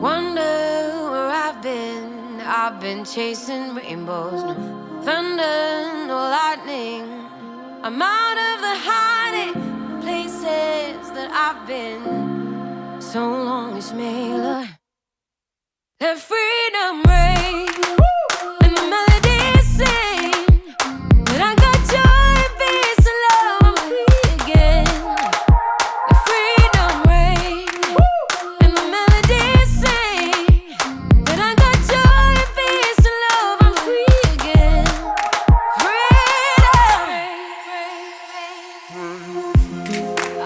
Wonder where I've been chasing rainbows. No thunder, no lightning. I'm out of the hiding places that I've been. So long as Mailer. Let freedom reign and the melodies sing. That I got joy, peace, and love, I'm free again. Let freedom reign and the melodies sing. That I got joy, peace, and love, I'm free again. Freedom.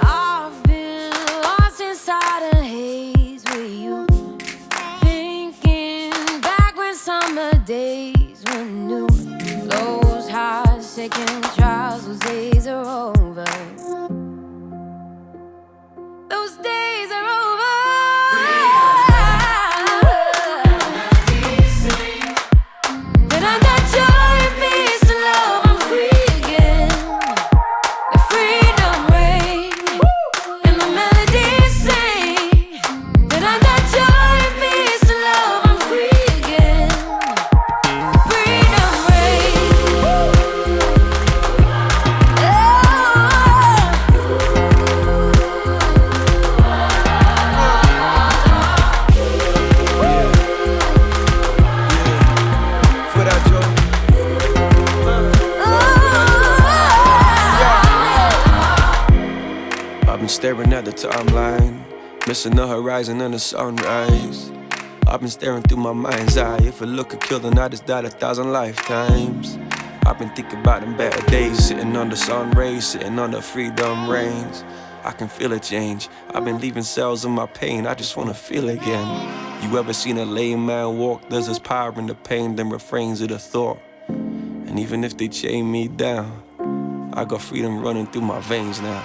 I've been lost inside a haze with you. Summer days when new, those hard second trials, those days are over. Those days are over. That I got joy, peace, and love, I'm free again. The freedom reign and the melodies sing. That I got joy, peace, and love, I'm free again. Staring at the timeline, missing the horizon and the sunrise. I've been staring through my mind's eye. If a look could kill, then I just died 1,000 lifetimes. I've been thinking about them better days, sitting under sun rays, sitting under freedom reigns. I can feel a change. I've been leaving cells in my pain. I just wanna feel again. You ever seen a lame man walk? There's this power in the pain, them refrains of the thought. And even if they chain me down, I got freedom running through my veins now.